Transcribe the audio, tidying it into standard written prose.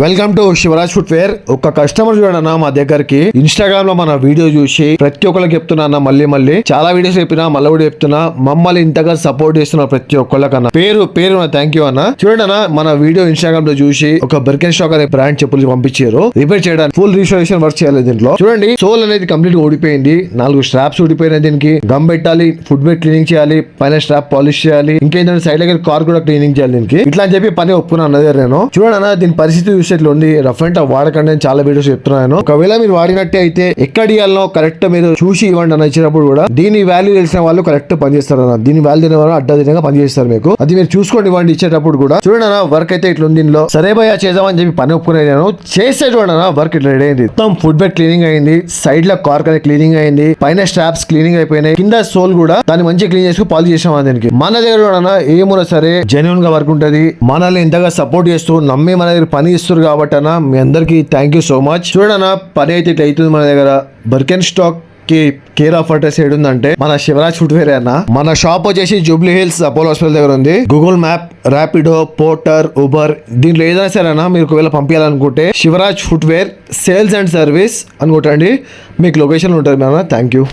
Welcome to Shivraj footwear. ఒక customer చూడన్నా మా దగ్గరికి ఇన్స్టాగ్రామ్ లో మన వీడియో చూసి ప్రతి ఒక్కరికి చెప్తున్నా మళ్ళీ చాలా వీడియోస్ చెప్పినా మళ్ళీ కూడా చెప్తున్నా, మమ్మల్ని ఇంతగా సపోర్ట్ చేస్తున్న ప్రతి ఒక్కళ్ళకన్నా పేరు థ్యాంక్ యూ అన్న. చూడన్నా మన వీడియో ఇన్స్టాగ్రామ్ లో చూసి ఒక బర్కెన్ స్టాక్ అనే బ్రాండ్ చెప్పులు పంపించారు రిపేర్ చేయడానికి. ఫుల్ రిస్టోరేషన్ వర్క్ చేయాలి దీంట్లో. చూడండి సోల్ అనేది కంప్లీట్ ఊడిపోయింది, 4 స్ట్రాప్స్ ఊడిపోయినాయి. దీనికి గమ్ పెట్టాలి, ఫుట్ బెడ్ క్లీనింగ్ చేయాలి, పైన స్ట్రాప్ పాలిష్ చేయాలి, ఇంకేంటంటే సైడ్ దగ్గర కార్ కూడా క్లీనింగ్ చేయాలి దీనికి. ఇట్లా అని చెప్పి పని ఒప్పుకున్నా అన్నది నేను. చూడన్నా దీని పరిస్థితి ఇట్లా ఉంది, రఫ్ అండ్ టఫ్ వాడకండి అని చాలా వీడియోస్ చెప్తున్నాను. ఒకవేళ మీరు వాడినట్టే అయితే ఎక్కడ ఇవ్వాలనో కరెక్ట్ మీరు చూసి ఇవ్వండి అని ఇచ్చినప్పుడు కూడా దీని వాల్యూ తెలిసిన వాళ్ళు కరెక్ట్ పనిచేస్తారు అన్న. దీని వాల్యూ తెలియని వాళ్ళు అడ్డదినంగా పనిచేస్తారు. మీకు అది మీరు చూసుకోండి ఇవ్వండి ఇచ్చేటప్పుడు కూడా. చూడండి వర్క్ అయితే ఇట్లా ఉంది దీనిలో. సరే భయ చేద్దామని చెప్పి పని ఒప్పుకునేది నేను. చేస్తే చూడండి వర్క్ ఇట్లా రెడీ అయింది. మొత్తం ఫుట్ బెడ్ క్లీనింగ్ అయింది, సైడ్ లో కార్క్ అనేది క్లీనింగ్ అయింది, పైన స్ట్రాప్స్ క్లీనింగ్ అయిపోయినాయి, కింద సోల్ కూడా దాన్ని మంచిగా క్లీన్ చేసుకుని పాలు చేసాం దీనికి. మన దగ్గర చూడన్నా ఏమున్నా సరే జెన్యూన్ గా వర్క్ ఉంటది. మనల్ని ఇంతగా సపోర్ట్ చేస్తూ నమ్మి మన దగ్గర పని ఇస్తారు కాబట్టి అన్న మీ అందరికి థ్యాంక్ యూ సో మచ్. చూడన్నా పని అయితే ఇట్లా అవుతుంది మన దగ్గర. బర్కెన్ స్టాక్ కి కేర్ ఆఫ్ అడ్రస్ ఏడుందంటే మన శివరాజ్ ఫుట్వేర్ అన్న. మన షాప్ వచ్చేసి జూబ్లీ హిల్స్ అపోలో హాస్పిటల్ దగ్గర ఉంది. Google map, Rapido, Porter, Uber దీంట్లో ఏదైనా సరే అన్న మీరు ఒకవేళ పంపించాలనుకుంటే Shivraj footwear sales and service అనుకుంటండి, మీకు లొకేషన్ ఉంటుంది అన్న. Thank you.